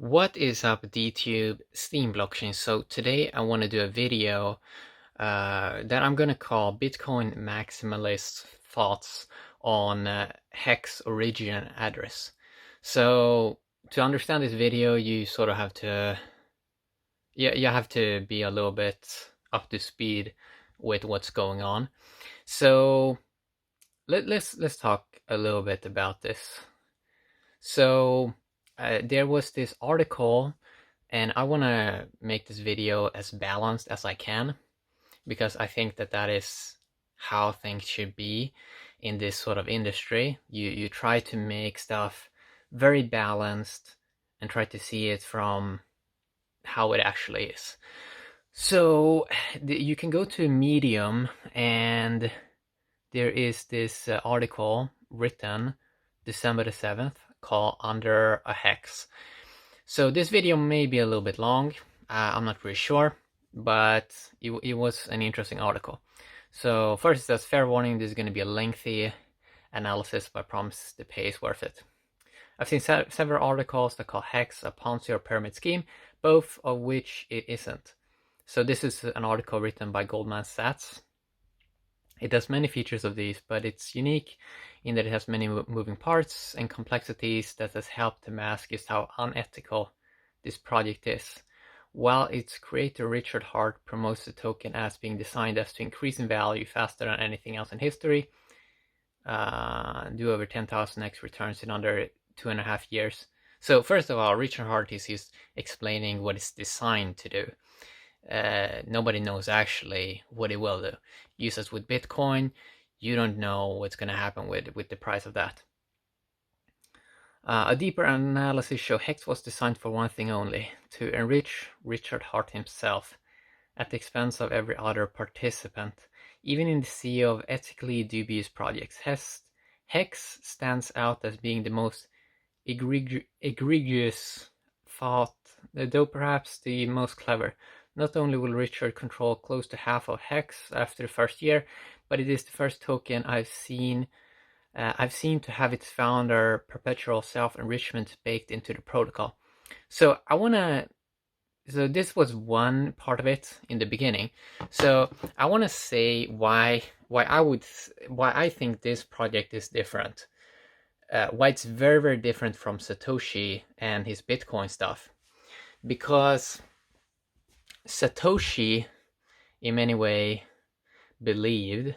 What is up, DTube Steam blockchain? So today I want to do a video that I'm gonna call Bitcoin Maximalist Thoughts on HEX origin address. So to understand this video, you sort of have to you have to be a little bit up to speed with what's going on. So let's talk a little bit about this. So there was this article, and I want to make this video as balanced as I can, because I think that that is how things should be in this sort of industry. You try to make stuff very balanced and try to see it from how it actually is. So you can go to Medium, and there is this article written December the 7th called Under a Hex. So this video may be a little bit long, I'm not really sure, but it was an interesting article. So first it says, fair warning, this is going to be a lengthy analysis, but I promise the pace worth it. I've seen several articles that call HEX a Ponzi or pyramid scheme, both of which it isn't. So this is an article written by Goldman Sachs. It has many features of these, but it's unique in that it has many moving parts and complexities that has helped to mask just how unethical this project is. While its creator Richard Hart promotes the token as being designed as to increase in value faster than anything else in history, do over 10,000x returns in under 2.5 years. So first of all, Richard Hart is just explaining what it's designed to do. Nobody knows actually what it will do. Use as with Bitcoin, you don't know what's going to happen with the price of that. A deeper analysis shows HEX was designed for one thing only, to enrich Richard Hart himself at the expense of every other participant, even in the sea of ethically dubious projects. HEX stands out as being the most egregious thought, though perhaps the most clever. Not only will Richard control close to half of HEX after the first year, but it is the first token I've seen to have its founder perpetual self-enrichment baked into the protocol. So this was one part of it in the beginning. So I want to say why I think this project is different. Why it's very, very different from Satoshi and his Bitcoin stuff. Because Satoshi, in many ways, believed,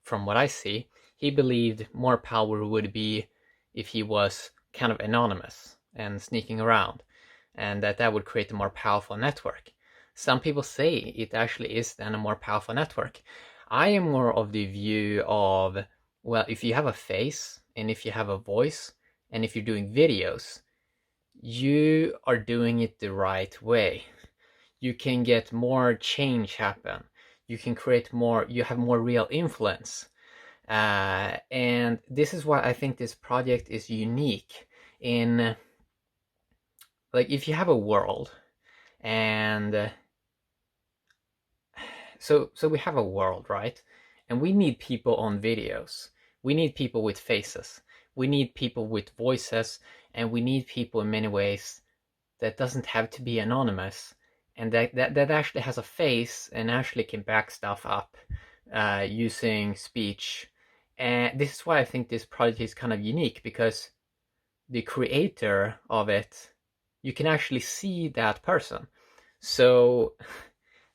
from what I see, he believed more power would be if he was kind of anonymous and sneaking around, and that would create a more powerful network. Some people say it actually is then a more powerful network. I am more of the view of, well, if you have a face and if you have a voice and if you're doing videos, you are doing it the right way. You can get more change happen. You can create more, you have more real influence. And this is why I think this project is unique in, like, if you have a world, and so we have a world, right? And we need people on videos. We need people with faces. We need people with voices, and we need people in many ways that doesn't have to be anonymous, and that actually has a face and actually can back stuff up using speech. And this is why I think this project is kind of unique, because the creator of it, you can actually see that person. So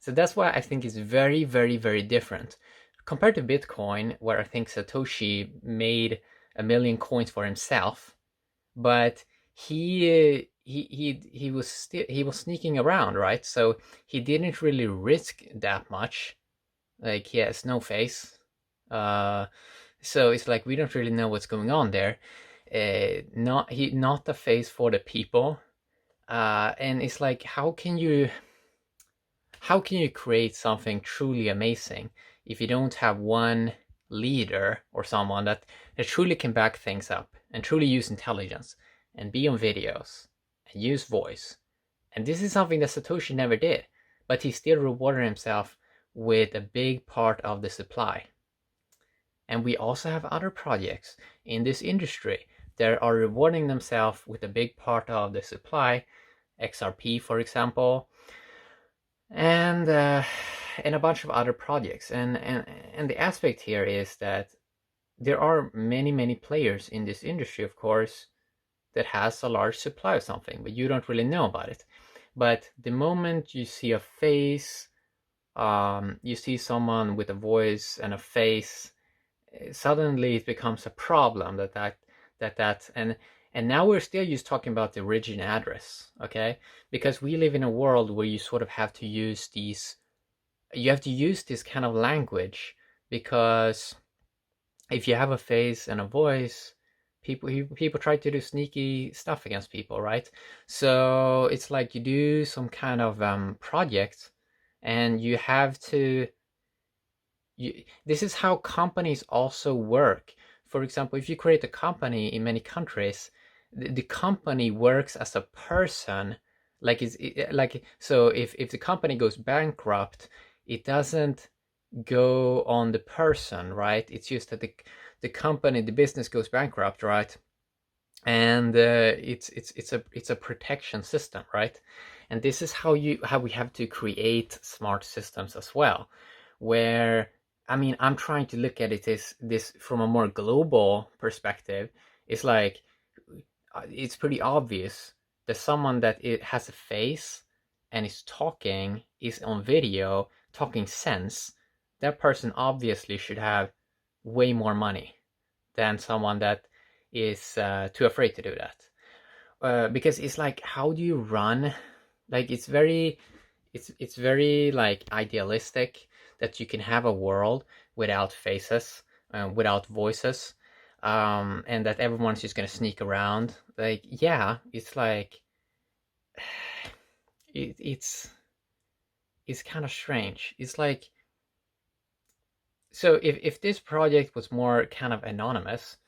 that's why I think it's very, very, very different compared to Bitcoin, where I think Satoshi made 1 million coins for himself, but he was sneaking around, right? So he didn't really risk that much. Like, he has no face, so it's like we don't really know what's going on there. Not a face for the people, and it's like, how can you create something truly amazing if you don't have one leader or someone that truly can back things up and truly use intelligence and be on videos and use voice? And this is something that Satoshi never did, but he still rewarded himself with a big part of the supply. And we also have other projects in this industry They are rewarding themselves with a big part of the supply, XRP, for example, and a bunch of other projects. And the aspect here is that there are many players in this industry, of course, that has a large supply of something, but you don't really know about it. But the moment you see a face, you see someone with a voice and a face, suddenly it becomes a problem and now we're still just talking about the origin address, okay? Because we live in a world where you sort of have to use this kind of language, because if you have a face and a voice, people try to do sneaky stuff against people, right? So it's like you do some kind of project, and you have to. This is how companies also work. For example, if you create a company in many countries, the company works as a person. So if the company goes bankrupt, it doesn't go on the person, right? It's just that the company, the business goes bankrupt, right? And it's a protection system, right? And this is how we have to create smart systems as well, where, I mean, I'm trying to look at it as this from a more global perspective. It's like it's pretty obvious that someone that it has a face and is on video talking sense, that person obviously should have way more money than someone that is too afraid to do that. Because it's like, how do you run? Like, it's very like idealistic that you can have a world without faces, without voices, and that everyone's just gonna sneak around. Like, yeah, it's like it's kind of strange. It's like, so if this project was more kind of anonymous,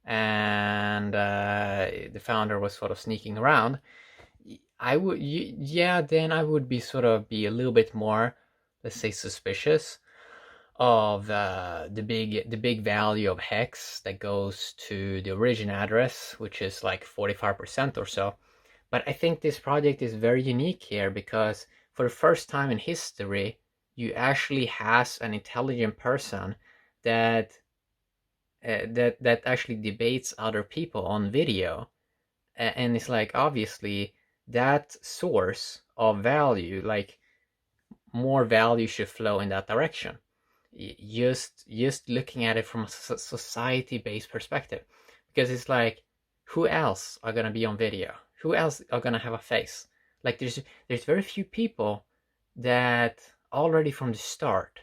and the founder was sort of sneaking around, then I would be a little bit more, let's say, suspicious of the big value of hex that goes to the origin address, which is like 45% or so. But I think this project is very unique here because for the first time in history, you actually has an intelligent person that that actually debates other people on video, and it's like, obviously that source of value, like, more value should flow in that direction. Just looking at it from a society-based perspective, because it's like, who else are gonna be on video? Who else are gonna have a face? Like, there's very few people that already from the start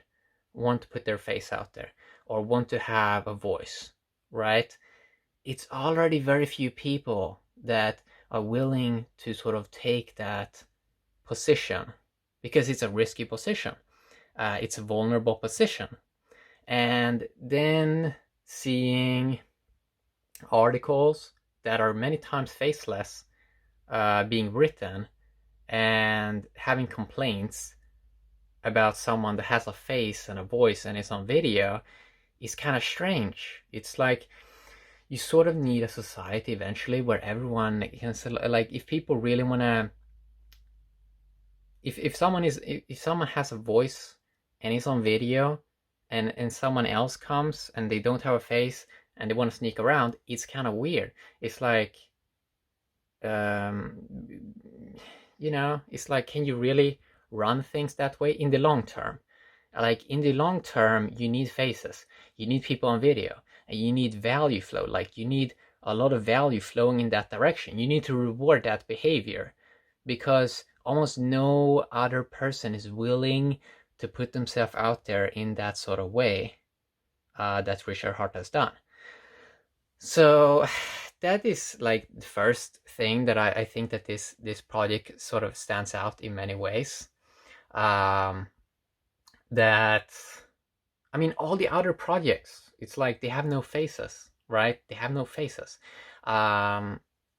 want to put their face out there or want to have a voice, right? It's already very few people that are willing to sort of take that position, because it's a risky position. It's a vulnerable position. And then seeing articles that are many times faceless being written, and having complaints about someone that has a face and a voice and is on video is kind of strange. It's like, you sort of need a society eventually where everyone can, like, if people really want to, if someone has a voice and is on video, and someone else comes and they don't have a face and they want to sneak around, it's kind of weird. It's like, um it's like, can you really run things that way in the long term? Like, in the long term, you need faces, you need people on video, and you need value flow. Like, you need a lot of value flowing in that direction. You need to reward that behavior, because almost no other person is willing to put themselves out there in that sort of way that Richard Hart has done. So that is like the first thing that I think that this project sort of stands out in many ways. That, I mean, all the other projects, it's like they have no faces, right? They have no faces.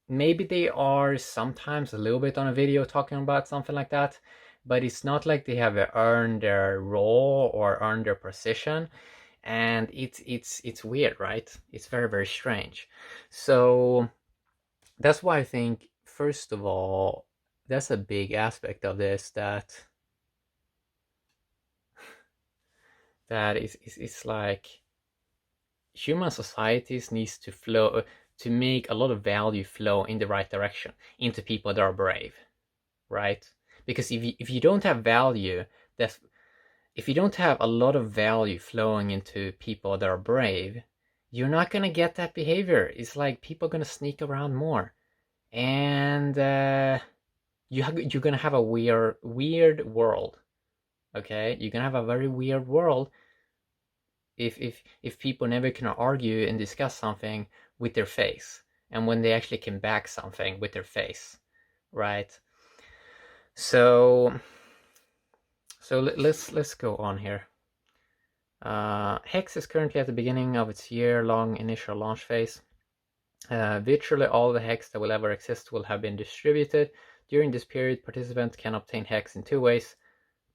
Maybe they are sometimes a little bit on a video talking about something like that, but it's not like they have earned their role or earned their position. and it's weird, right? It's very, very strange. So that's why I think, first of all, that's a big aspect of this, that is like human societies needs to flow, to make a lot of value flow in the right direction into people that are brave, right? Because if you don't have value, that's if you don't have a lot of value flowing into people that are brave, you're not gonna get that behavior. It's like people are gonna sneak around more, and you're gonna have a weird world. Okay, you're gonna have a very weird world if people never can argue and discuss something with their face, and when they actually can back something with their face, right? So let's go on here. HEX is currently at the beginning of its year-long initial launch phase. Virtually all the HEX that will ever exist will have been distributed. During this period, participants can obtain HEX in two ways.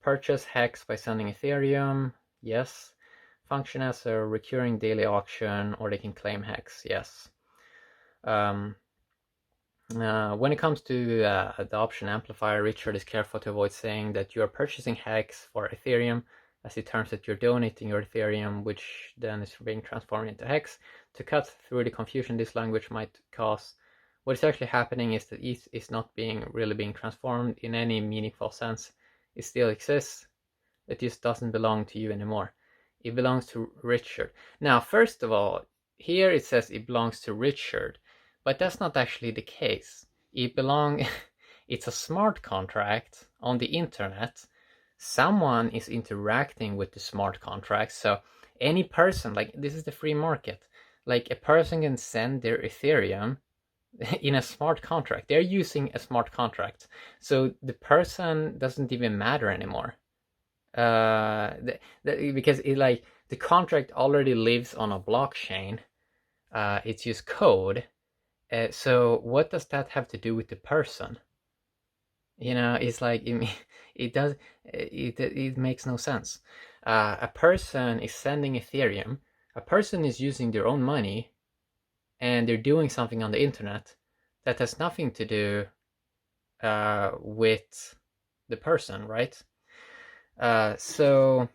Purchase HEX by sending Ethereum, yes. Function as a recurring daily auction, or they can claim HEX, yes. When it comes to adoption amplifier, Richard is careful to avoid saying that you are purchasing HEX for Ethereum, as it terms that you're donating your Ethereum, which then is being transformed into HEX. To cut through the confusion this language might cause, what is actually happening is that ETH is not really being transformed in any meaningful sense. It still exists. It just doesn't belong to you anymore. It belongs to Richard. Now, first of all, here it says it belongs to Richard, but that's not actually the case. It's a smart contract on the internet. Someone is interacting with the smart contract. So any person, like, this is the free market. Like, a person can send their Ethereum in a smart contract. They're using a smart contract. So the person doesn't even matter anymore. Because the contract already lives on a blockchain. It's just code. So what does that have to do with the person? It's like it makes no sense. A person is sending Ethereum. A person is using their own money, and they're doing something on the internet that has nothing to do with the person, right? So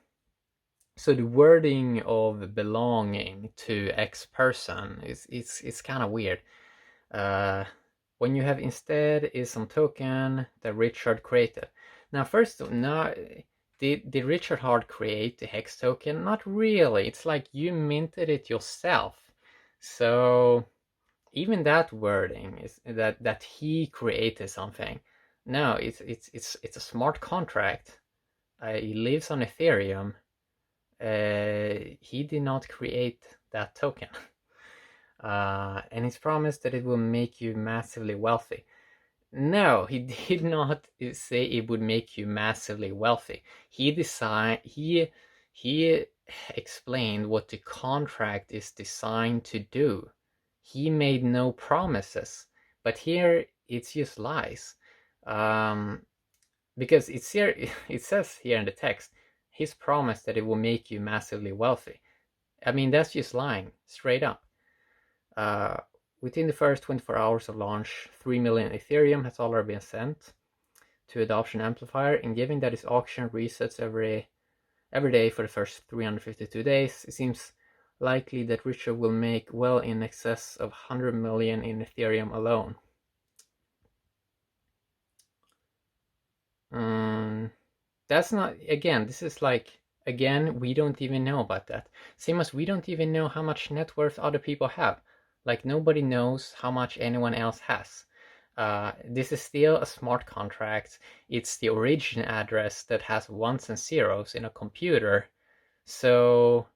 the wording of belonging to X person is kind of weird. When you have instead is some token that Richard created. Now, did Richard Hart create the HEX token? Not really. It's like you minted it yourself. So even that wording is that he created something. No, it's a smart contract. He lives on Ethereum. He did not create that token. And he's promised that it will make you massively wealthy. No, he did not say it would make you massively wealthy. He explained what the contract is designed to do. He made no promises, but here it's just lies. Because it says here in the text, he's promised that it will make you massively wealthy. I mean, that's just lying, straight up. Within the first 24 hours of launch, 3 million Ethereum has already been sent to Adoption Amplifier, and given that its auction resets every day for the first 352 days, it seems likely that Richard will make well in excess of 100 million in Ethereum alone. That's not, again, this is like, again, we don't even know about that. Same as we don't even know how much net worth other people have. Like, nobody knows how much anyone else has. This is still a smart contract. It's the origin address that has ones and zeros in a computer. So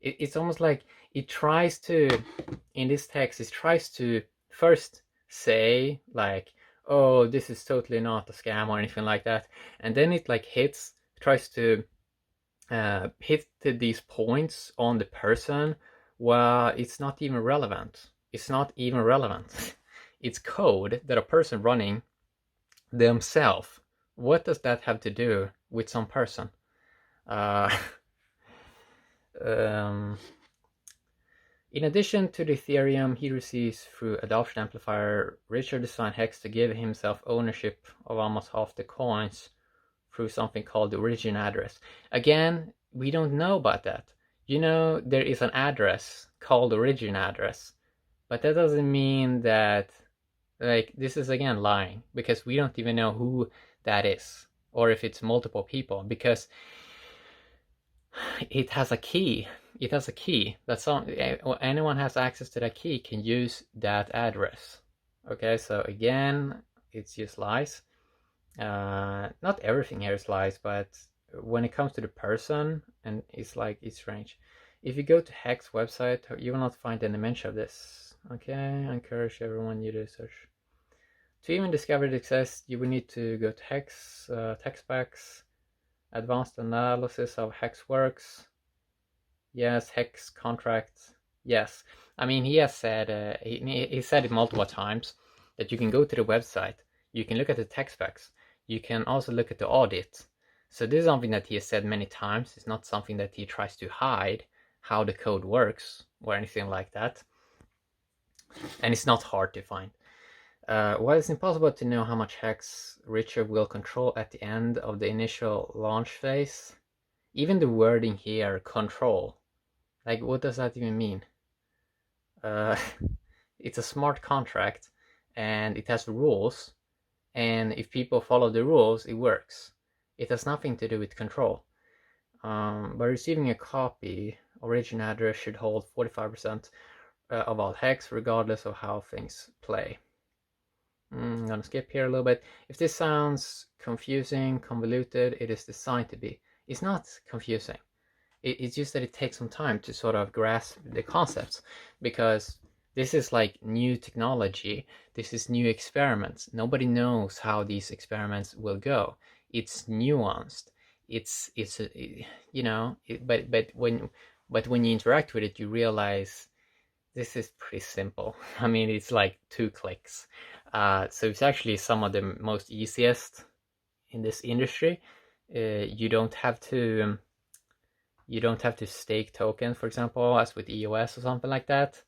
it's almost like it tries to, in this text, it tries to first say, like, oh, this is totally not a scam or anything like that. And then it like tries to hit these points on the person. Well, it's not even relevant. It's not even relevant. It's code that a person running themselves. What does that have to do with some person? In addition to the Ethereum he receives through adoption amplifier, Richard designed HEX to give himself ownership of almost half the coins through something called the origin address. Again, we don't know about that. You know, there is an address called origin address, but that doesn't mean that, like, this is again lying, because we don't even know who that is, or if it's multiple people, because it has a key. It has a key. That's all. Anyone has access to that key can use that address. Okay, so again, it's just lies. Not everything here is lies, but when it comes to the person, and it's like, it's strange. If you go to HEX website, you will not find any mention of this. Okay, I encourage everyone you do search. To even discover it exists, you will need to go to HEX, text specs, advanced analysis of HEX works. Yes, HEX contracts. Yes, I mean, he has said, he said it multiple times, that you can go to the website, you can look at the text specs, you can also look at the audit. So this is something that he has said many times. It's not something that he tries to hide how the code works or anything like that. And it's not hard to find. While it's impossible to know how much HEX Richard will control at the end of the initial launch phase, even the wording here, control, like, what does that even mean? It's a smart contract and it has rules, and if people follow the rules, it works. It has nothing to do with control. By receiving a copy, origin address should hold 45% of all HEX, regardless of how things play. I'm gonna skip here a little bit. If this sounds confusing, convoluted, it is designed to be. It's not confusing. It's just that it takes some time to sort of grasp the concepts, because this is like new technology. This is new experiments. Nobody knows how these experiments will go. It's nuanced. It's you know, but when you interact with it, you realize this is pretty simple. I mean, it's like 2 clicks. So it's actually some of the most easiest in this industry. You don't have to stake tokens, for example, as with EOS or something like that,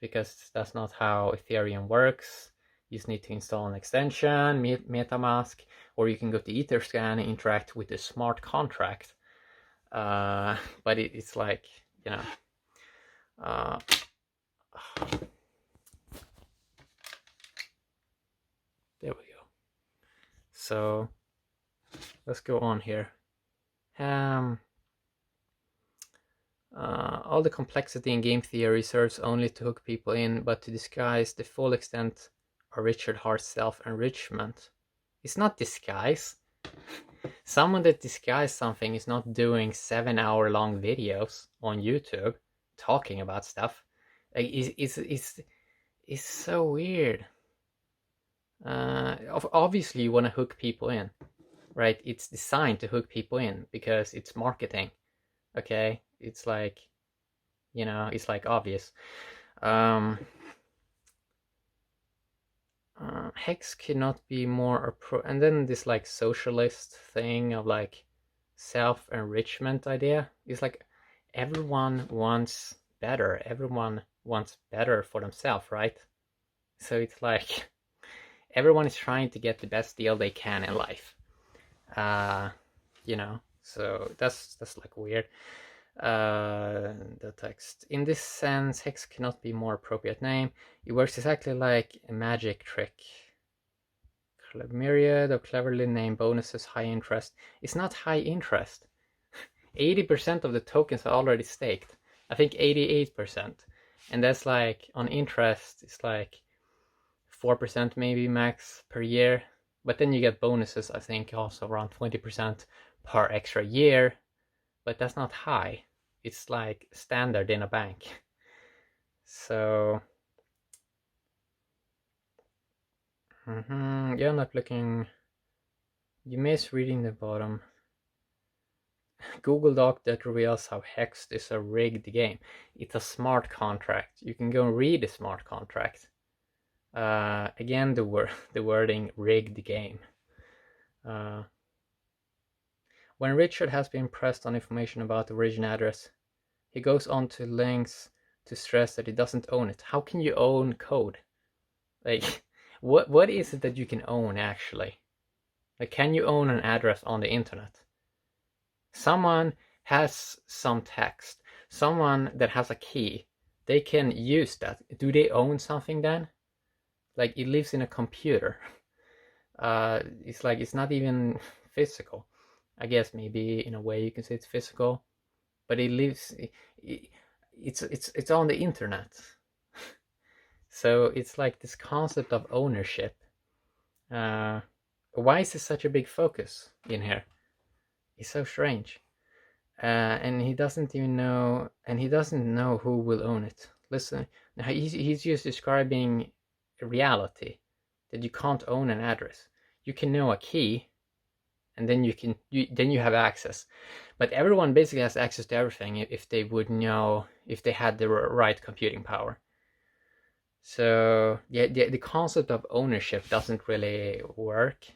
because that's not how Ethereum works. You just need to install an extension, MetaMask, or you can go to Etherscan and interact with the smart contract. But it's like, you know, there we go. So let's go on here. All the complexity in game theory serves only to hook people in, but to disguise the full extent of Richard Hart's self-enrichment. It's not disguise. Someone that disguises something is not doing 7-hour-long videos on YouTube talking about stuff. Like, it's so weird. Obviously, you want to hook people in, right? It's designed to hook people in because it's marketing. Okay, it's like, you know, it's like obvious. HEX cannot be more and then this like socialist thing of like self-enrichment idea is like, everyone wants better. Everyone wants better for themselves, right? So it's like everyone is trying to get the best deal they can in life. You know, so that's like weird. The text. In this sense, HEX cannot be more appropriate name. It works exactly like a magic trick. Myriad of cleverly named bonuses, high interest. It's not high interest. 80% of the tokens are already staked. I think 88%. And that's like, on interest, it's like 4% maybe max per year. But then you get bonuses, I think, also around 20% per extra year. But that's not high. It's like standard in a bank. So you're not looking. You miss reading the bottom. Google Doc that reveals how HEX is a rigged game. It's a smart contract. You can go and read the smart contract. Again, the wording rigged game. When Richard has been pressed on information about the origin address, he goes on to lengths to stress that he doesn't own it. How can you own code? Like, what is it that you can own actually? Like, can you own an address on the internet? Someone has some text, someone that has a key, they can use that. Do they own something then? Like, it lives in a computer. It's like, it's not even physical. I guess maybe in a way you can say it's physical, but it lives. It's on the internet. So it's like this concept of ownership. Why is this such a big focus in here? It's so strange. And he doesn't even know, and he doesn't know who will own it. Listen, he's just describing a reality that you can't own an address. You can know a key, and then then you have access. But everyone basically has access to everything if they would know, if they had the right computing power. So yeah, the concept of ownership doesn't really work.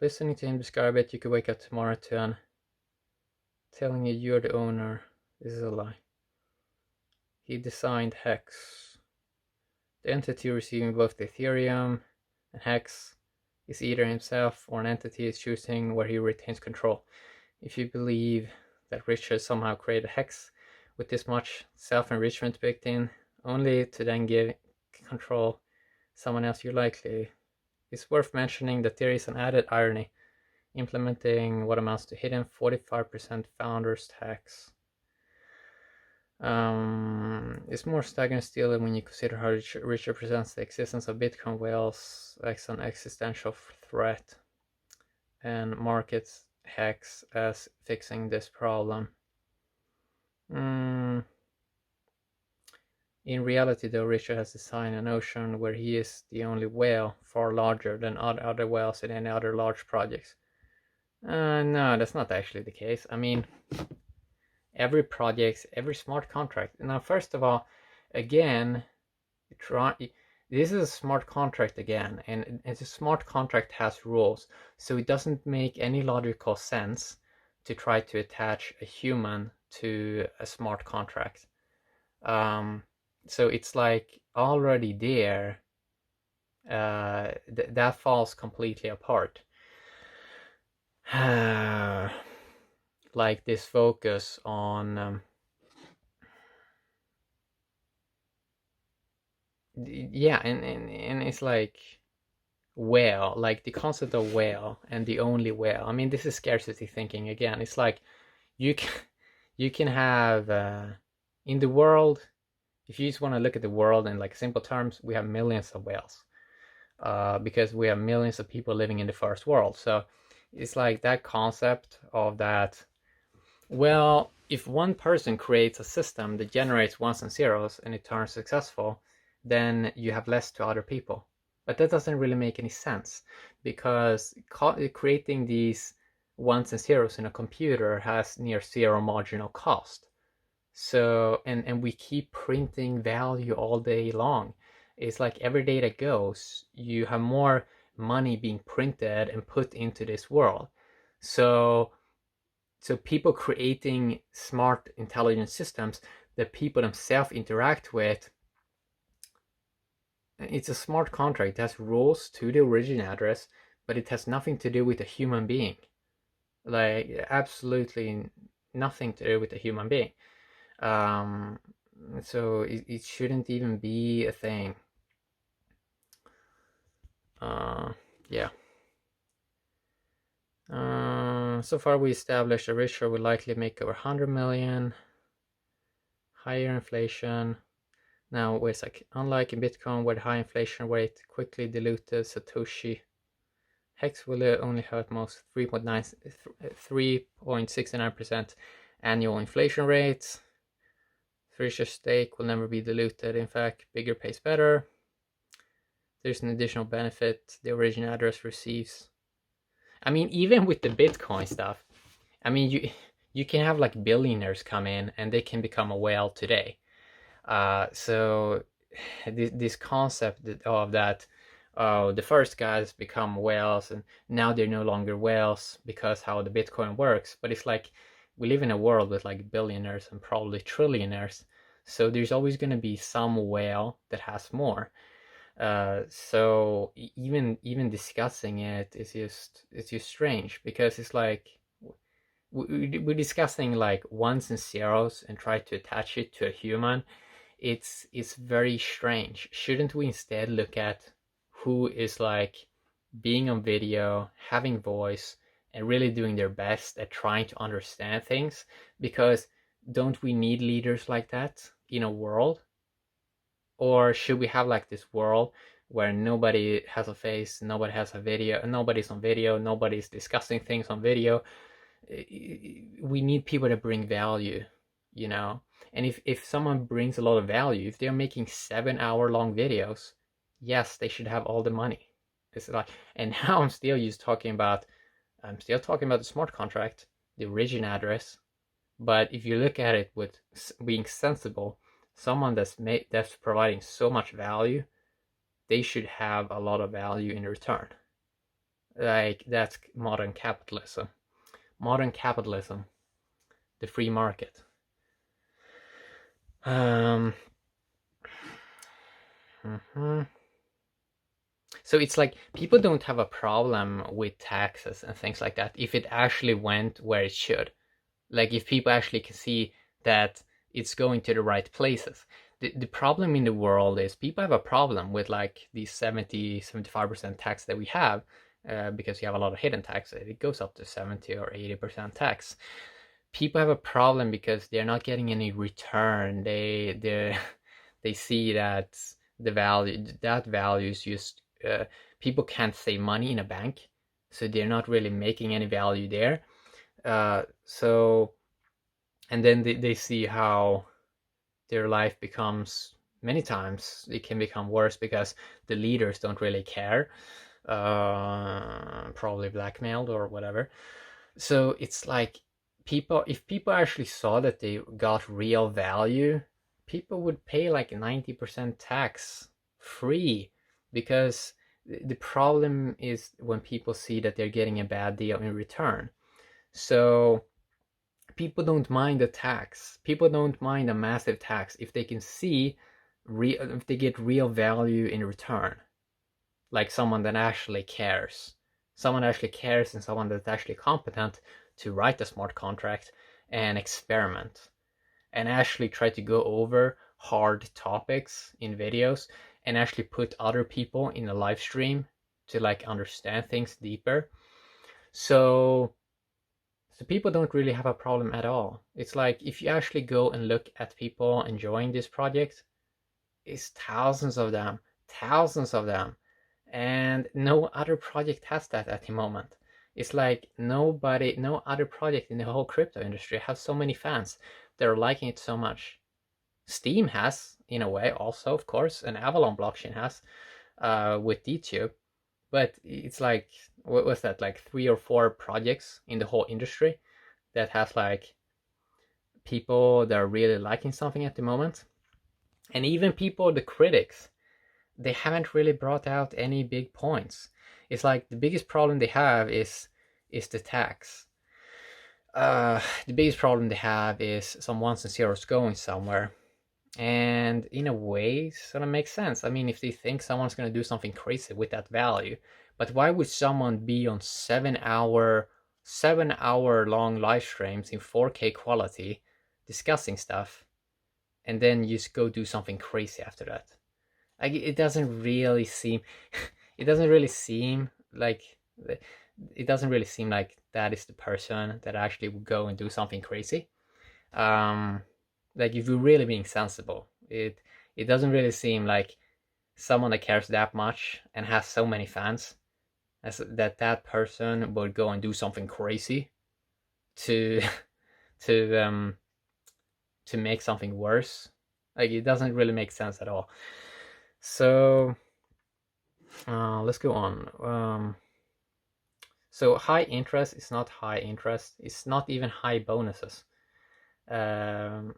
Listening to him describe it, you could wake up tomorrow to an telling you you're the owner. This is a lie. He designed HEX. The entity receiving both the Ethereum and HEX is either himself or an entity is choosing where he retains control. If you believe that Richard somehow created HEX with this much self-enrichment baked in, only to then give control someone else, you're likely. It's worth mentioning that there is an added irony, implementing what amounts to hidden 45% founders tax. It's more staggering still when you consider how Richard presents the existence of Bitcoin whales as an existential threat and markets HEX as fixing this problem. In reality, though, Richard has designed an ocean where he is the only whale, far larger than other whales in any other large projects. No, that's not actually the case. I mean, every project, every smart contract. Now, first of all, again, this is a smart contract again, and a smart contract has rules, so it doesn't make any logical sense to try to attach a human to a smart contract. So it's like already there, that falls completely apart. Like this focus on yeah, and it's like whale, like the concept of whale and the only whale. I mean, this is scarcity thinking again. It's like you can have in the world, if you just want to look at the world in like simple terms, we have millions of whales, because we have millions of people living in the first world. So it's like that concept of that, well, if one person creates a system that generates ones and zeros and it turns successful, then you have less to other people. But that doesn't really make any sense, because creating these ones and zeros in a computer has near zero marginal cost. So, and we keep printing value all day long. It's like every day that goes, you have more money being printed and put into this world. So people creating smart, intelligent systems that people themselves interact with, it's a smart contract. It has rules to the origin address, but it has nothing to do with a human being. Like, absolutely nothing to do with a human being. So it shouldn't even be a thing. Yeah. So far we established that Richard will likely make over 100 million. Higher inflation. Now, wait a sec. Unlike in Bitcoin, where the high inflation rate quickly diluted Satoshi, HEX will only have most 3.69% annual inflation rate. Richard's stake will never be diluted. In fact, bigger pays better. There's an additional benefit the origin address receives. I mean, even with the Bitcoin stuff, I mean, you can have like billionaires come in and they can become a whale today. So this concept of that, oh, the first guys become whales and now they're no longer whales because how the Bitcoin works. But it's like we live in a world with like billionaires and probably trillionaires. So there's always going to be some whale that has more. So even discussing it is just it's just strange because it's like we're discussing like ones and zeros and try to attach it to a human. It's very strange. Shouldn't we instead look at who is like being on video, having voice, and really doing their best at trying to understand things? Because don't we need leaders like that in a world? Or should we have like this world where nobody has a face, nobody has a video, nobody's on video, nobody's discussing things on video? We need people to bring value, you know? And if someone brings a lot of value, if they're making 7 hour long videos, yes, they should have all the money. It's like, and now I'm still I'm still talking about the smart contract, the origin address. But if you look at it with being sensible, someone that's providing so much value, they should have a lot of value in return. Like that's modern capitalism. Modern capitalism, the free market. So it's like people don't have a problem with taxes and things like that if it actually went where it should. Like if people actually can see that it's going to the right places. The problem in the world is people have a problem with like the 70-75% tax that we have, because you have a lot of hidden tax. It goes up to 70 or 80% tax. People have a problem because they're not getting any return. They see that value is just people can't save money in a bank, so they're not really making any value there. So and then they see how their life becomes, many times it can become worse because the leaders don't really care, probably blackmailed or whatever. So it's like if people actually saw that they got real value, people would pay like 90% tax free, because the problem is when people see that they're getting a bad deal in return. So people don't mind the tax. People don't mind a massive tax if they can see if they get real value in return, like someone that actually cares. Someone actually cares and someone that's actually competent to write a smart contract and experiment and actually try to go over hard topics in videos and actually put other people in a live stream to like understand things deeper. So people don't really have a problem at all. It's like if you actually go and look at people enjoying this project, it's thousands of them, and no other project has that at the moment. It's like no other project in the whole crypto industry has so many fans that are liking it so much. Steam has, in a way, also, of course, and Avalon blockchain has, with DTube. But it's like, what was that, like 3 or 4 projects in the whole industry that has like people that are really liking something at the moment. And even people, the critics, they haven't really brought out any big points. It's like the biggest problem they have is the tax. The biggest problem they have is some ones and zeros going somewhere. And in a way, sort of makes sense. I mean, if they think someone's going to do something crazy with that value, but why would someone be on 7 hour long live streams in 4K quality discussing stuff and then just go do something crazy after that? Like it doesn't really seem it doesn't really seem like that is the person that actually would go and do something crazy. Like if you're really being sensible, it doesn't really seem like someone that cares that much and has so many fans as that person would go and do something crazy to to make something worse. Like it doesn't really make sense at all. So let's go on. So high interest is not high interest. It's not even high bonuses. The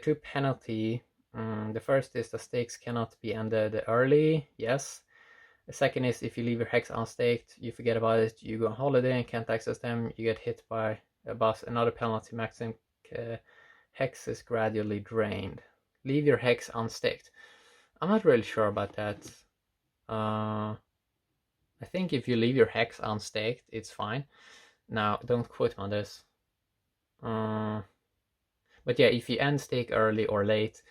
true penalty The first is the stakes cannot be ended early. Yes. The second is if you leave your hex unstaked, you forget about it, you go on holiday and can't access them, you get hit by a bus. Another penalty, maximum hex is gradually drained. Leave your hex unstaked. I'm not really sure about that. I think if you leave your hex unstaked, it's fine. Now, don't quote me on this. But yeah, if you end stake early or late,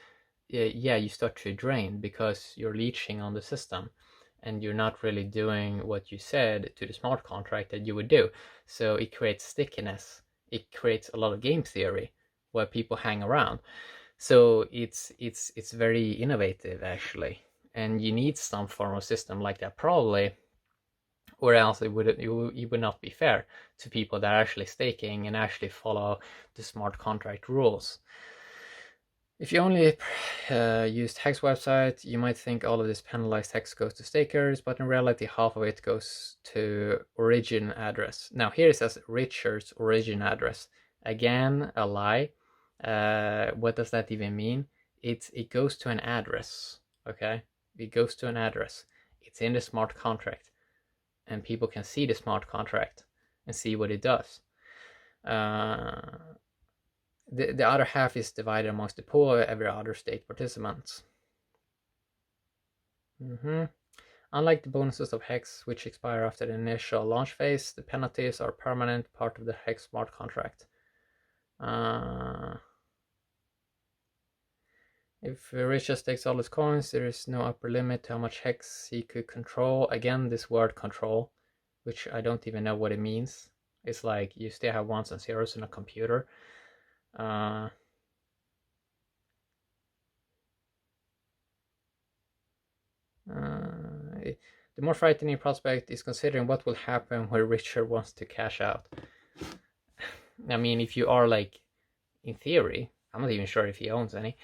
yeah, you start to drain because you're leeching on the system and you're not really doing what you said to the smart contract that you would do. So it creates stickiness. It creates a lot of game theory where people hang around. So it's very innovative actually, and you need some form of system like that probably, or else it would not be fair to people that are actually staking and actually follow the smart contract rules. If you only used HEX website, you might think all of this penalized HEX goes to stakers, but in reality, half of it goes to origin address. Now here it says Richard's origin address. Again, a lie. What does that even mean? It goes to an address. Okay, it goes to an address. It's in the smart contract, and people can see the smart contract and see what it does. The other half is divided amongst the pool of every other stake participant. Unlike the bonuses of HEX, which expire after the initial launch phase, the penalties are permanent part of the HEX smart contract. If Richard stakes all his coins, there is no upper limit to how much HEX he could control. Again, this word control, which I don't even know what it means. It's like you still have ones and zeros in a computer. The more frightening prospect is considering what will happen when Richard wants to cash out. I mean, if you are like, in theory, I'm not even sure if he owns any.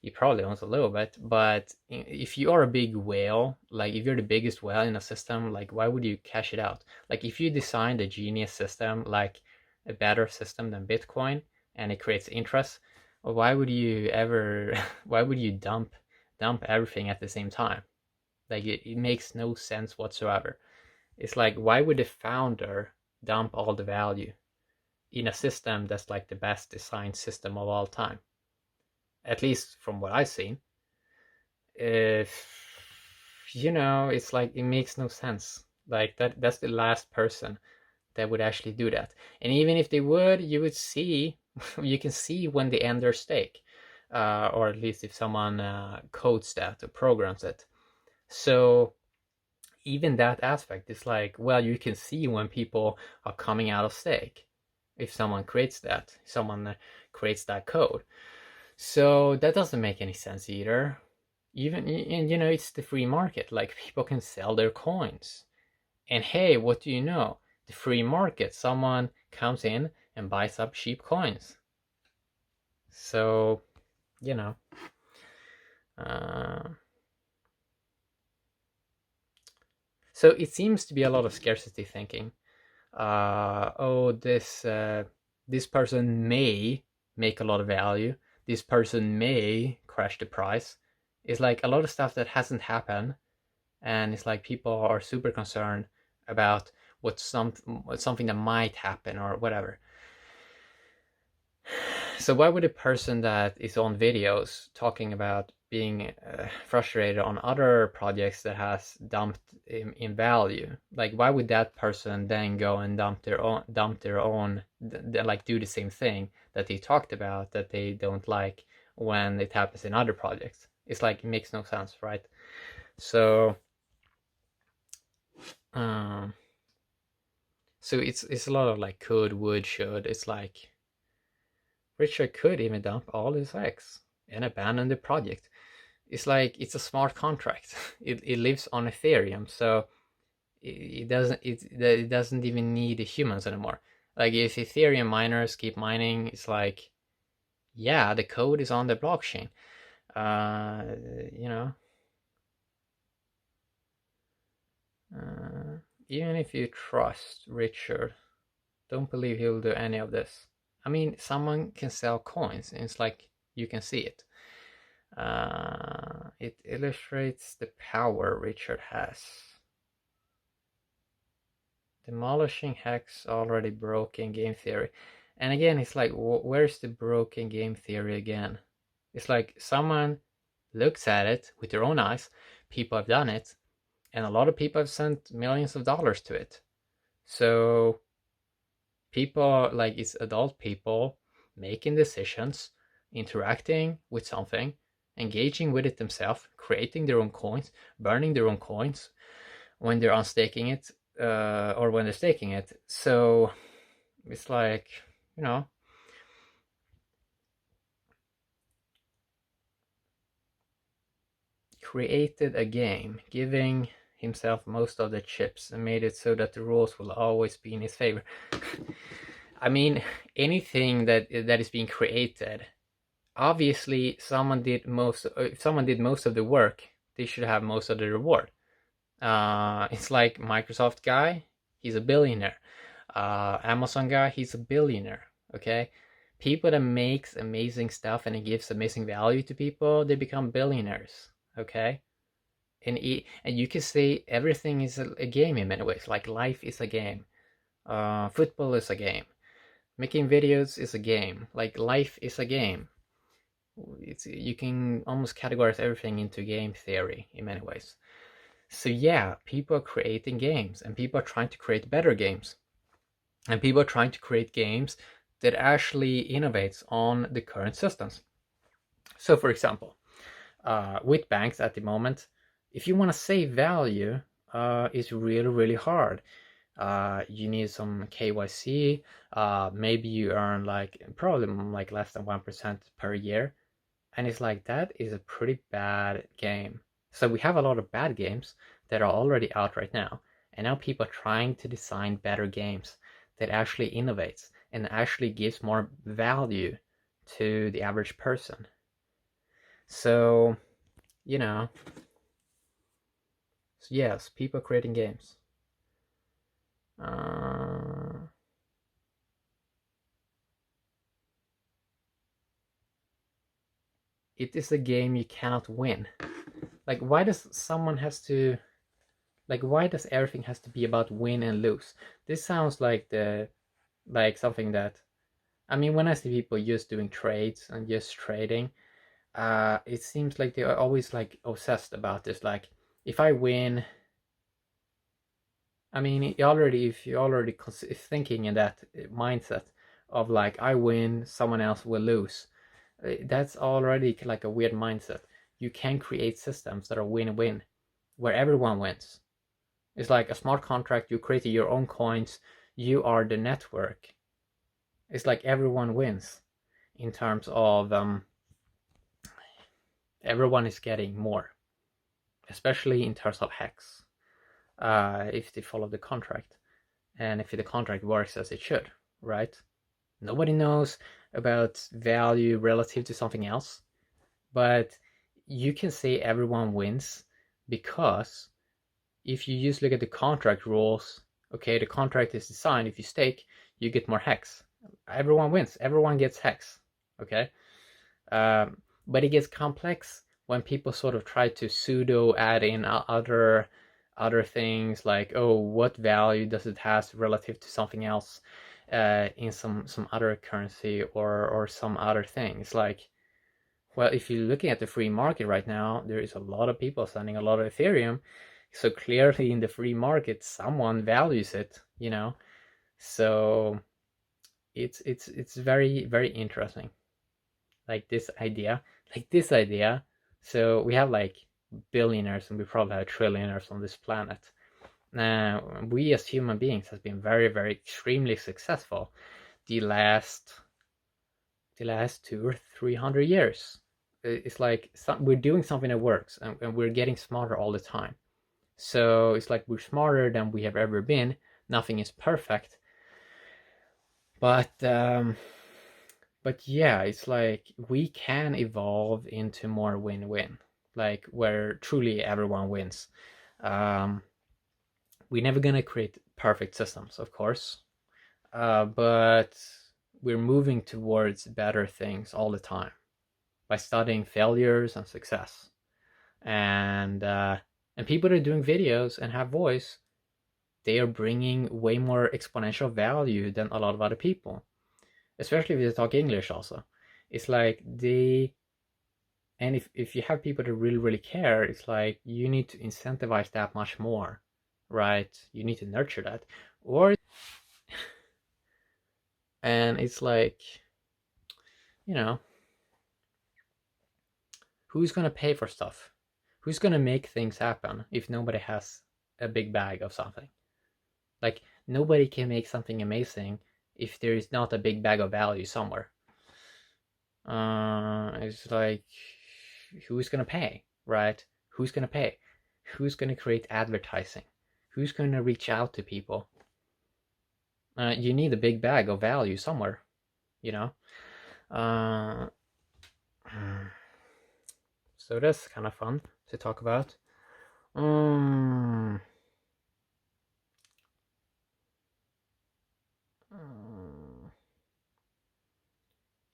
He probably owns a little bit, but if you are a big whale, like if you're the biggest whale in a system, like why would you cash it out? Like if you designed a genius system, like a better system than Bitcoin, and it creates interest, well, why would you ever? Why would you dump everything at the same time? Like it makes no sense whatsoever. It's like, why would the founder dump all the value in a system that's like the best designed system of all time? At least from what I've seen. If it's like it makes no sense. Like that's the last person that would actually do that. And even if they would, you would see you can see when they end their stake. Or at least if someone codes that or programs it. So even that aspect is like, well, you can see when people are coming out of stake if someone creates that code. So that doesn't make any sense either. Even, and it's the free market, like people can sell their coins, and hey, what do you know, the free market, someone comes in and buys up cheap coins. So so it seems to be a lot of scarcity thinking. This person may make a lot of value. This person may crash the price. It's like a lot of stuff that hasn't happened, and it's like people are super concerned about what's something that might happen or whatever. So why would a person that is on videos talking about being frustrated on other projects that has dumped in value, like why would that person then go and dump their own like do the same thing that they talked about that they don't like when it happens in other projects? It's like it makes no sense, right? So so it's a lot of like could, would, should. It's like Richard could even dump all his HEX and abandon the project. It's like it's a smart contract. It lives on Ethereum, so it doesn't even need the humans anymore. Like if Ethereum miners keep mining, it's like, yeah, the code is on the blockchain. Even if you trust Richard, don't believe he'll do any of this. I mean, someone can sell coins, and it's like you can see it. It illustrates the power Richard has. Demolishing HEX already broken game theory. And again, it's like, where's the broken game theory again? It's like someone looks at it with their own eyes, people have done it, and a lot of people have sent millions of dollars to it. So people, like, it's adult people making decisions, interacting with something, engaging with it themselves, creating their own coins, burning their own coins when they're unstaking it, or when they're staking it. So it's like, you know, created a game, giving himself most of the chips and made it so that the rules will always be in his favor. I mean, anything that is being created, obviously someone did most. If someone did most of the work, they should have most of the reward. It's like Microsoft guy, he's a billionaire. Amazon guy, he's a billionaire. Okay, people that makes amazing stuff and it gives amazing value to people, they become billionaires. Okay, and you can say everything is a game in many ways. Like life is a game. Football is a game. Making videos is a game. Like life is a game. You can almost categorize everything into game theory in many ways. So yeah, people are creating games and people are trying to create better games. And people are trying to create games that actually innovates on the current systems. So for example, with banks at the moment, if you want to save value, it's really, really hard. You need some KYC. Maybe you earn probably like less than 1% per year. And it's like, that is a pretty bad game. So we have a lot of bad games that are already out right now. And now people are trying to design better games that actually innovates and actually gives more value to the average person. So, you know, so yes, people creating games. It is a game you cannot win. Like, why does someone has to, like, why does everything has to be about win and lose? This sounds like something that, I mean, when I see people just doing trades and just trading, it seems like they are always like obsessed about this. Like, if I win, I mean, if you're already thinking in that mindset of like, I win, someone else will lose, that's already like a weird mindset. You can create systems that are win-win, where everyone wins. It's like a smart contract. You create your own coins. You are the network. It's like everyone wins in terms of everyone is getting more, especially in terms of HEX, if they follow the contract and if the contract works as it should, right? Nobody knows about value relative to something else, but you can say everyone wins because if you just look at the contract rules, okay, the contract is designed, if you stake, you get more HEX. Everyone wins, everyone gets HEX, okay? But it gets complex when people sort of try to pseudo add in other things like, oh, what value does it have relative to something else in some other currency or some other thing. It's like, well, if you're looking at the free market right now, there is a lot of people sending a lot of Ethereum. So clearly in the free market, someone values it, you know? So it's very, very interesting. Like this idea. So we have like billionaires and we probably have trillionaires on this planet. Now, we as human beings has been very, very extremely successful the last 200 or 300 years. It's like we're doing something that works and we're getting smarter all the time. So it's like we're smarter than we have ever been. Nothing is perfect. But yeah, it's like we can evolve into more win-win, like where truly everyone wins. We're never gonna create perfect systems, of course, but we're moving towards better things all the time. by studying failures and success. And people that are doing videos and have voice, they are bringing way more exponential value than a lot of other people, especially if you talk English also. It's like and if you have people that really care, it's like you need to incentivize that much more, right? You need to nurture that. Or and it's like, you know, who's gonna pay for stuff? Who's gonna make things happen if nobody has a big bag of something? Like, nobody can make something amazing if there is not a big bag of value somewhere. It's like, who's gonna pay, right? Who's gonna pay? Who's gonna create advertising? Who's gonna reach out to people? You need a big bag of value somewhere, you know. Uh, so that's kind of fun to talk about.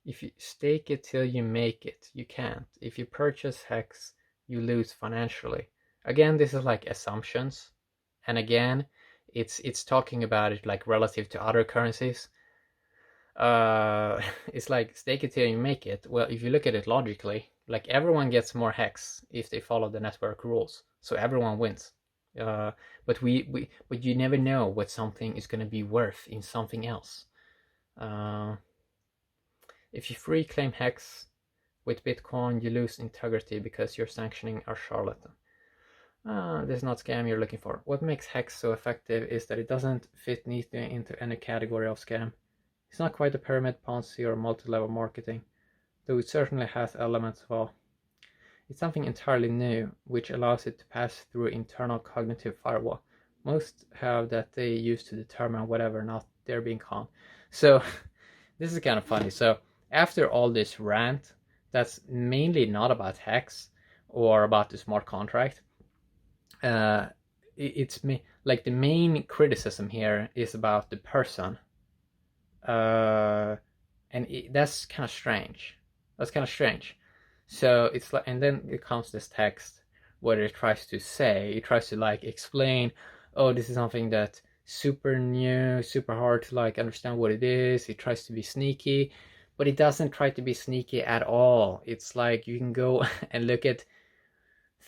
If you stake it till you make it, you can't. If you purchase HEX, you lose financially. Again, this is like assumptions. And again, it's talking about it like relative to other currencies. It's like stake it till you make it. Well, if you look at it logically, like everyone gets more HEX if they follow the network rules. So everyone wins. But but you never know what something is going to be worth in something else. If you free claim HEX with Bitcoin, you lose integrity because you're sanctioning a charlatan. This is not scam you're looking for. What makes HEX so effective is that it doesn't fit neatly into any category of scam. It's not quite a pyramid, Ponzi, or multi-level marketing, though it certainly has elements of all. It's something entirely new, which allows it to pass through internal cognitive firewall. Most have that they use to determine whether or not they're being conned. So this is kind of funny. So after all this rant, that's mainly not about HEX or about the smart contract. It's me, like the main criticism here is about the person, and that's kind of strange. That's kind of strange. So it's like, and then it comes this text where it tries to like explain, oh, this is something that super new, super hard to like understand what it is. It tries to be sneaky, but it doesn't try to be sneaky at all. It's like you can go and look at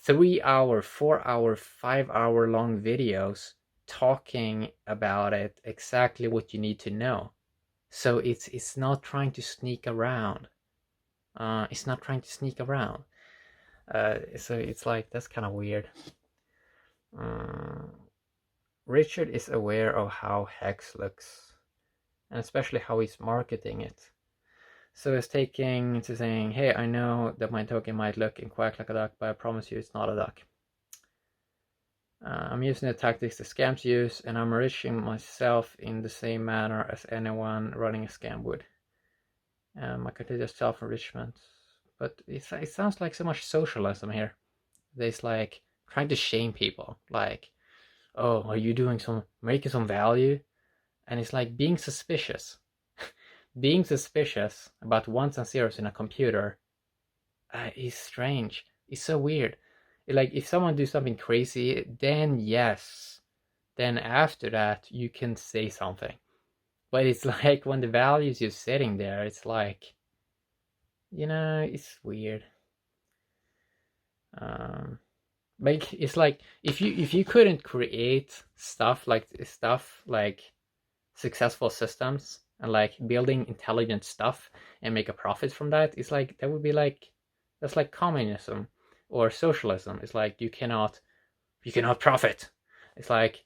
3-hour, 4-hour, 5-hour long videos talking about it, exactly what you need to know. So it's not trying to sneak around. It's not trying to sneak around. So it's like, that's kind of weird. Richard is aware of how HEX looks, and especially how he's marketing it. So it's taking to saying, hey, I know that my token might look and quack like a duck, but I promise you it's not a duck. I'm using the tactics the scams use, and I'm enriching myself in the same manner as anyone running a scam would. My continuous self-enrichment. But it sounds like so much socialism here. There's like trying to shame people. Like, oh, are you making some value? And it's like being suspicious. Being suspicious about ones and zeros in a computer is strange. It's so weird. Like, if someone do something crazy, then yes. Then after that, you can say something. But it's like when the value is just sitting there, it's like, it's weird. Like, it's like if you couldn't create stuff like successful systems and like building intelligent stuff and make a profit from that, it's like that would be like, that's like communism or socialism. It's like you cannot profit. It's like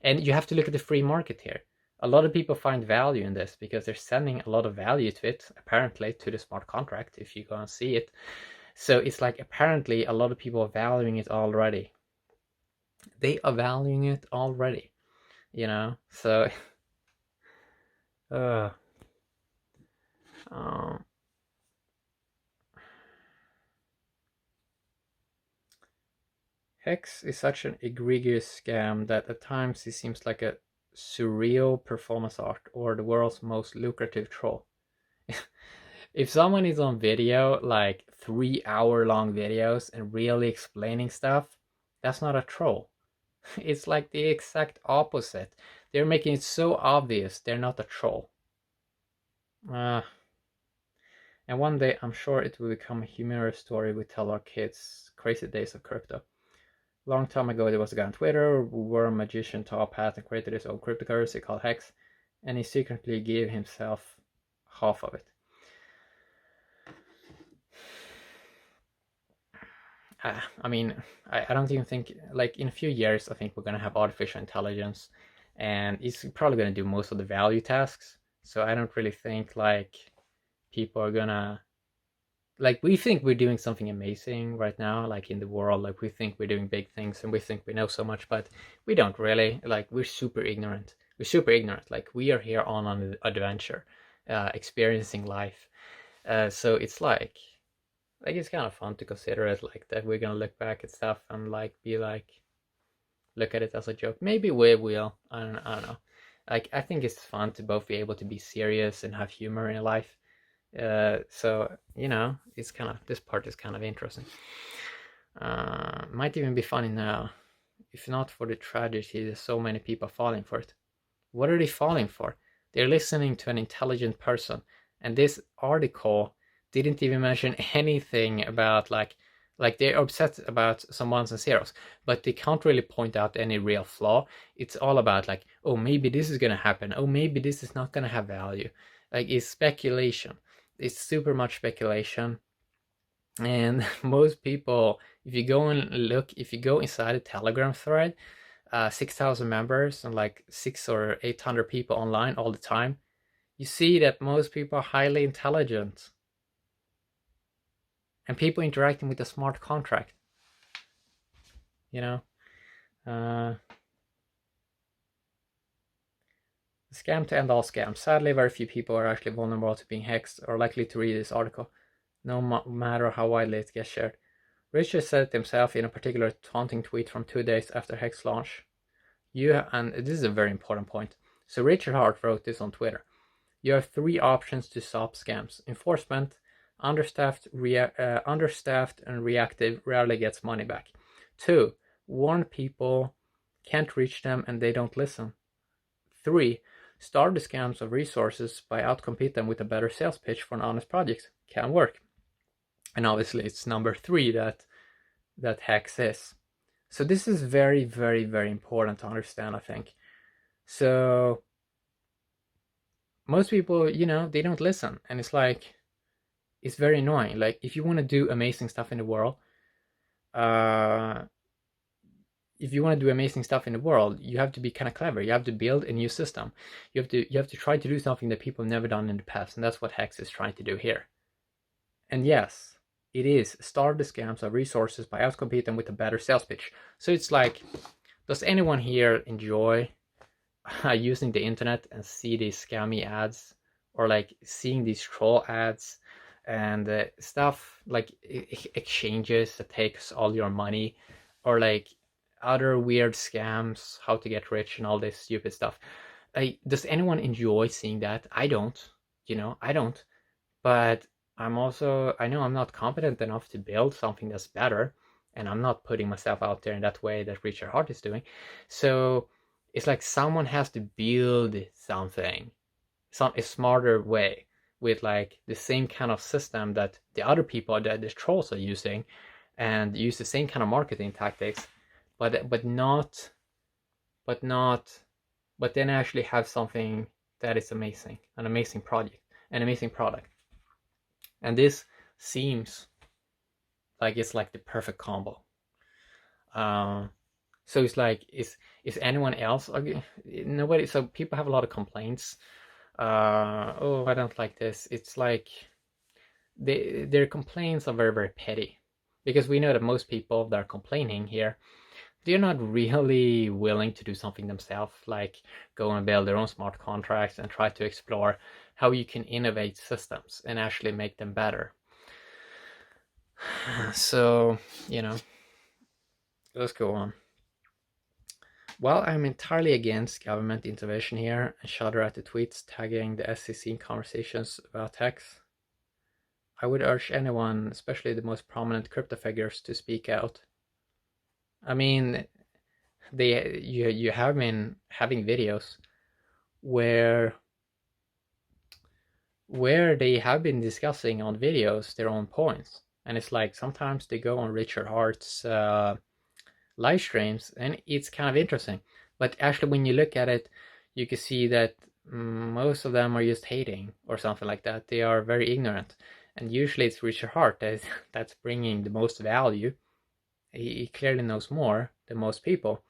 and you have to look at the free market here. A lot of people find value in this because they're sending a lot of value to it, apparently, to the smart contract, if you go and see it. So it's like, apparently a lot of people are valuing it already. They are valuing it already, so HEX is such an egregious scam that at times it seems like a surreal performance art or the world's most lucrative troll. If someone is on video, like 3 hour long videos and really explaining stuff, that's not a troll. It's like the exact opposite. They're making it so obvious they're not a troll. And one day I'm sure it will become a humorous story we tell our kids. Crazy days of crypto. Long time ago, there was a guy on Twitter who wore a magician top hat and created his own cryptocurrency called HEX, and he secretly gave himself half of it. I mean, I don't even think, like, in a few years, I think we're going to have artificial intelligence, and it's probably going to do most of the value tasks. So I don't really think, like, people are going to, like, we think we're doing something amazing right now, like, in the world. Like, we think we're doing big things, and we think we know so much, but we don't really. Like, we're super ignorant. We're super ignorant. Like, we are here on an adventure, experiencing life. So it's like it's kind of fun to consider it like that. We're gonna look back at stuff and like be like, look at it as a joke. Maybe we will. I don't know. Like, I think it's fun to both be able to be serious and have humor in life. So it's kind of, this part is kind of interesting. Might even be funny now, if not for the tragedy that so many people are falling for it. What are they falling for? They're listening to an intelligent person, and this article didn't even mention anything about like they're upset about some ones and zeros, but they can't really point out any real flaw. It's all about like, oh, maybe this is gonna happen. Oh, maybe this is not gonna have value. Like, it's speculation. It's super much speculation. And most people, if you go and look, if you go inside a Telegram thread, 6,000 members and like 600 or 800 people online all the time, you see that most people are highly intelligent and people interacting with a smart contract. Uh, scam to end all scams. Sadly, very few people are actually vulnerable to being hexed or likely to read this article, no matter how widely it gets shared. Richard said it himself in a particular taunting tweet from 2 days after Hex launch. And this is a very important point. So Richard Hart wrote this on Twitter. You have 3 options to stop scams. Enforcement, understaffed and reactive rarely gets money back. 2, warn people, can't reach them and they don't listen. 3, starve the scams of resources by outcompete them with a better sales pitch for an honest project. Can work. And obviously it's number 3 that HEX is. So this is very, very, very important to understand, I think. So most people, they don't listen, and it's like, it's very annoying. Like, if you want to do amazing stuff in the world, you have to be kind of clever. You have to build a new system. You have to try to do something that people have never done in the past, and that's what HEX is trying to do here. And yes, it is starve the scams of resources by outcompete them with a better sales pitch. So it's like, does anyone here enjoy using the internet and see these scammy ads, or like seeing these troll ads and stuff like exchanges that takes all your money, or like other weird scams, how to get rich and all this stupid stuff? Like, does anyone enjoy seeing that? I don't. I don't. But I know I'm not competent enough to build something that's better, and I'm not putting myself out there in that way that Richard Hart is doing. So it's like someone has to build something, a smarter way, with like the same kind of system that the other people, that the trolls are using, and use the same kind of marketing tactics, but then actually have something that is amazing, an amazing project, an amazing product. And this seems like it's like the perfect combo. So it's like, is anyone else? Nobody. So people have a lot of complaints. Oh, I don't like this. It's like their complaints are very, very petty, because we know that most people that are complaining here, they're not really willing to do something themselves, like go and build their own smart contracts and try to explore how you can innovate systems and actually make them better. So, let's go on. Well, I'm entirely against government intervention here, and shudder at the tweets tagging the SEC in conversations about HEX. I would urge anyone, especially the most prominent crypto figures, to speak out. I mean, you have been having videos where they have been discussing on videos their own points, and it's like sometimes they go on Richard Hart's live streams, and it's kind of interesting. But actually, when you look at it, you can see that most of them are just hating or something like that. They are very ignorant, and usually it's Richard Hart that's bringing the most value. He clearly knows more than most people.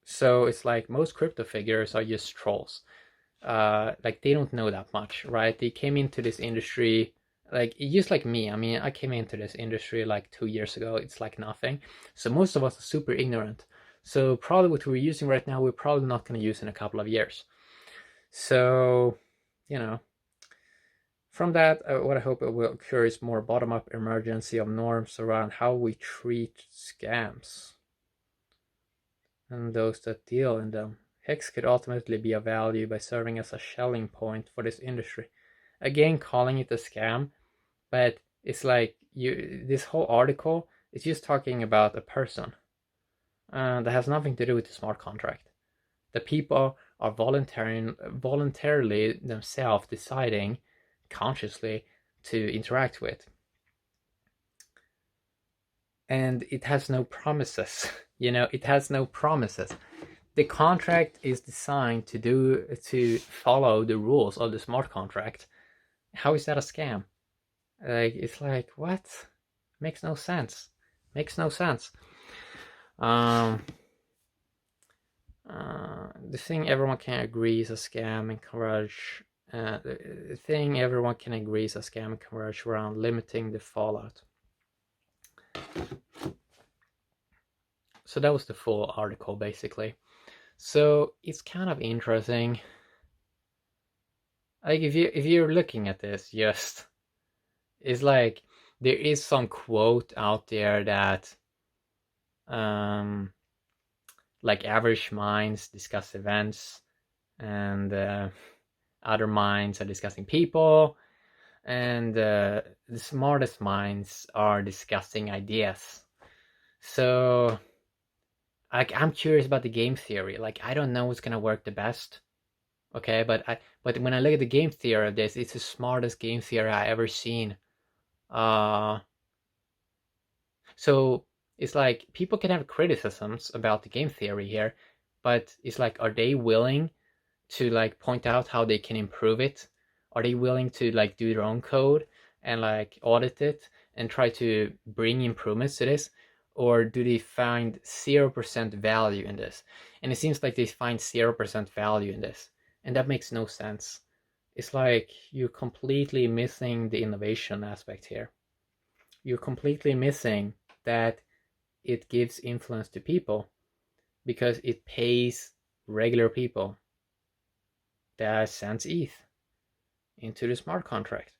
So it's like most crypto figures are just trolls. Like they don't know that much, right? They came into this industry like just like me. I mean, I came into this industry like 2 years ago. It's like nothing. So most of us are super ignorant. So probably what we're using right now, we're probably not going to use in a couple of years. So, you know, from that, what I hope it will occur is more bottom-up emergency of norms around how we treat scams and those that deal in them. HEX could ultimately be of value by serving as a shelling point for this industry. Again, calling it a scam, but it's like this whole article is just talking about a person that has nothing to do with the smart contract. The people are voluntarily themselves deciding consciously to interact with. And it has no promises. It has no promises. The contract is designed to follow the rules of the smart contract. How is that a scam? It's like, what? Makes no sense. Makes no sense. The thing everyone can agree is a scam and converge. The thing everyone can agree is a scam and converge around limiting the fallout. So that was the full article, basically. So it's kind of interesting. Like if you're looking at this, just it's like there is some quote out there that like average minds discuss events, and other minds are discussing people, and the smartest minds are discussing ideas. So like I'm curious about the game theory. Like I don't know what's gonna work the best. Okay, but when I look at the game theory of this, it's the smartest game theory I ever seen. So it's like people can have criticisms about the game theory here, but it's like, are they willing to like point out how they can improve it? Are they willing to like do their own code and like audit it and try to bring improvements to this? Or do they find 0% value in this? And it seems like they find 0% value in this. And that makes no sense. It's like you're completely missing the innovation aspect here. You're completely missing that it gives influence to people because it pays regular people that sends ETH into the smart contract.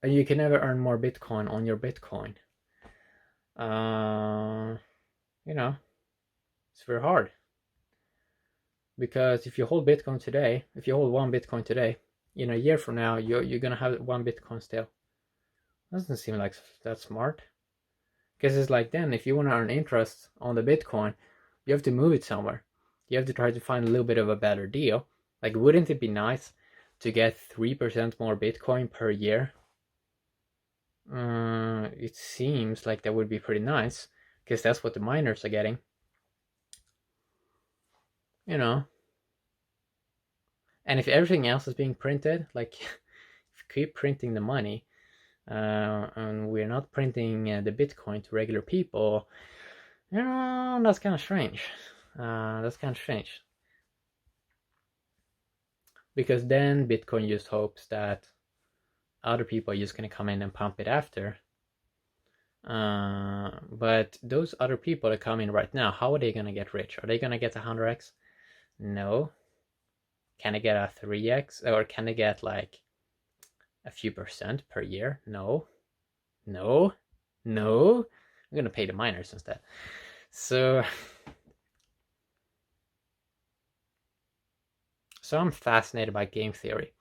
And you can never earn more Bitcoin on your Bitcoin. It's very hard. Because if you hold Bitcoin today, if you hold one Bitcoin today, in a year from now, you're gonna have one Bitcoin still. Doesn't seem like that smart. Because it's like, then if you want to earn interest on the Bitcoin, you have to move it somewhere. You have to try to find a little bit of a better deal. Like, wouldn't it be nice to get 3% more Bitcoin per year? It seems like that would be pretty nice, because that's what the miners are getting. And if everything else is being printed, like, if you keep printing the money, and we're not printing the Bitcoin to regular people, that's kind of strange. Because then Bitcoin just hopes that other people are just going to come in and pump it after. But those other people that come in right now, how are they going to get rich? Are they going to get 100x? No. Can they get a 3x? Or can they get like a few percent per year? No. I'm going to pay the miners instead. So So I'm fascinated by game theory.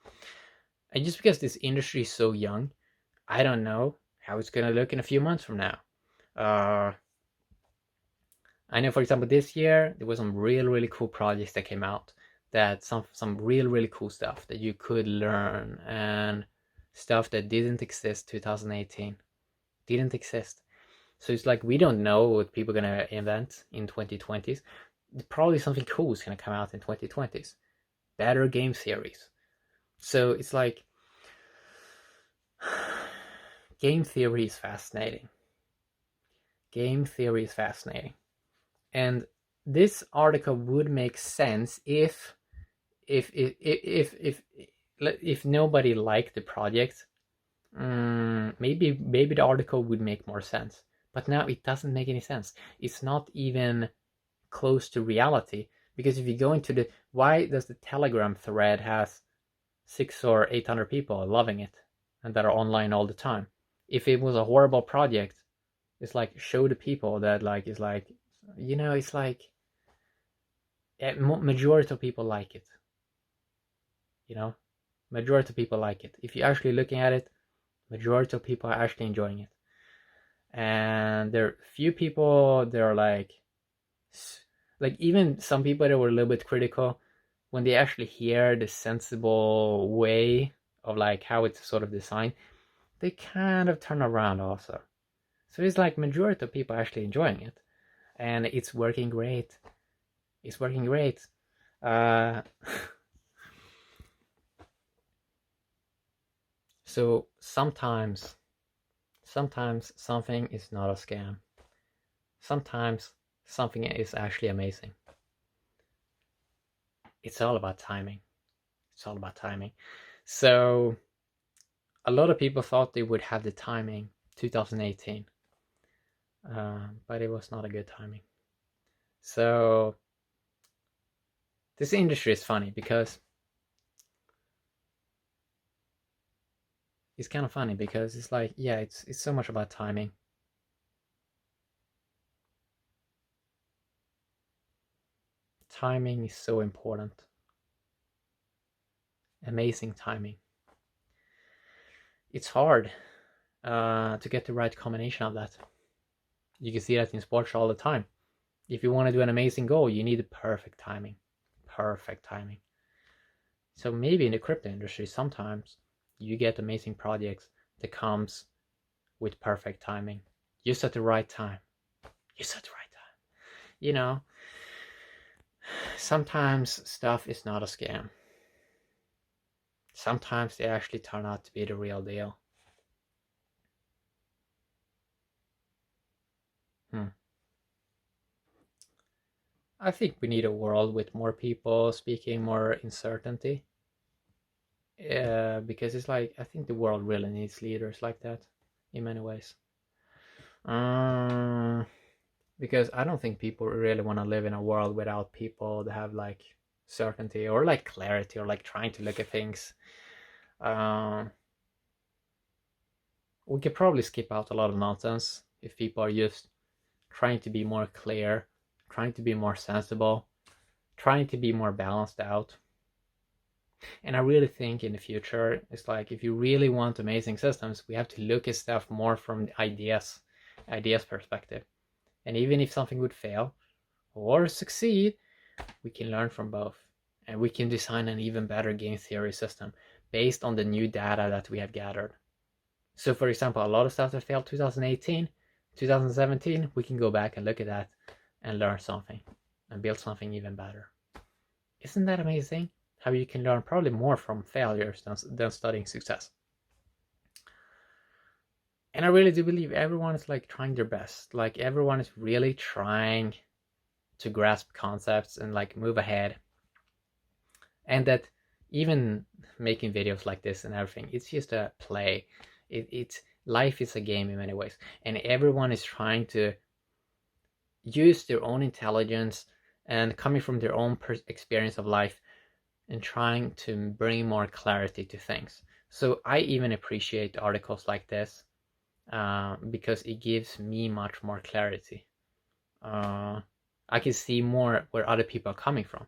And just because this industry is so young, I don't know how it's gonna look in a few months from now. Uh, I know, for example, this year there was some really cool projects that came out. That some really cool stuff that you could learn, and stuff that didn't exist 2018 didn't exist. So it's like we don't know what people are gonna invent in 2020s. Probably something cool is gonna come out in 2020s. Better game theories. So it's like game theory is fascinating. Game theory is fascinating. And this article would make sense if nobody liked the project. Maybe the article would make more sense. But now it doesn't make any sense. It's not even close to reality, because if you go into the, why does the Telegram thread has 600 or 800 people loving it and that are online all the time? If it was a horrible project, it's like, show the people that like, it's like, you know, it's like majority of people like it, you know, majority of people like it. If you're actually looking at it, majority of people are actually enjoying it. And there are few people, they're like even some people that were a little bit critical, when they actually hear the sensible way of like how it's sort of designed, they kind of turn around also. So it's like majority of people actually enjoying it, and it's working great. It's working great. So sometimes something is not a scam. Sometimes something is actually amazing. It's all about timing. It's all about timing. So a lot of people thought they would have the timing 2018, but it was not a good timing. So this industry is funny because it's kind of funny because it's like, yeah, it's so much about timing. Timing is so important. Amazing timing. It's hard to get the right combination of that. You can see that in sports all the time. If you want to do an amazing goal, you need the perfect timing. Perfect timing. So maybe in the crypto industry, sometimes you get amazing projects that comes with perfect timing. Just at the right time. Just at the right time. You know, sometimes stuff is not a scam. Sometimes they actually turn out to be the real deal. I think we need a world with more people speaking more in certainty. Because it's like, I think the world really needs leaders like that in many ways. Because I don't think people really want to live in a world without people that have like certainty or like clarity or like trying to look at things. We could probably skip out a lot of nonsense if people are just trying to be more clear, trying to be more sensible, trying to be more balanced out. And I really think in the future, it's like, if you really want amazing systems, we have to look at stuff more from the ideas perspective. And even if something would fail or succeed, we can learn from both. And we can design an even better game theory system based on the new data that we have gathered. So for example, a lot of stuff that failed 2018, 2017, we can go back and look at that and learn something and build something even better. Isn't that amazing? How you can learn probably more from failures than studying success. And I really do believe everyone is like trying their best. Like everyone is really trying to grasp concepts and like move ahead. And that even making videos like this and everything, it's just a play. It's life is a game in many ways. And everyone is trying to use their own intelligence and coming from their own experience of life and trying to bring more clarity to things. So I even appreciate articles like this because it gives me much more clarity. I can see more where other people are coming from.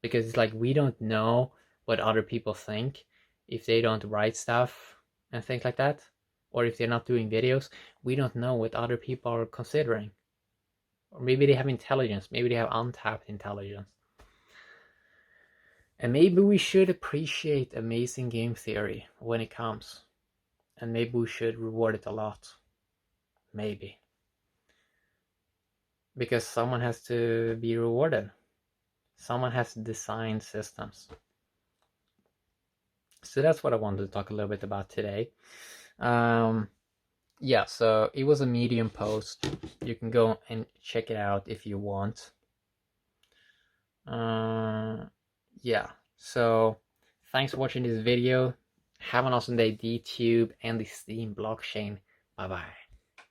because it's like we don't know what other people think if they don't write stuff and things like that, or if they're not doing videos. We don't know what other people are considering, or maybe they have intelligence, maybe they have untapped intelligence. And maybe we should appreciate amazing game theory when it comes, and maybe we should reward it a lot. Maybe, because someone has to be rewarded. Someone has to design systems. So that's what I wanted to talk a little bit about today. Yeah, so it was a Medium post. You can go and check it out if you want. Yeah, so thanks for watching this video. Have an awesome day, DTube and the Steam blockchain. Bye bye.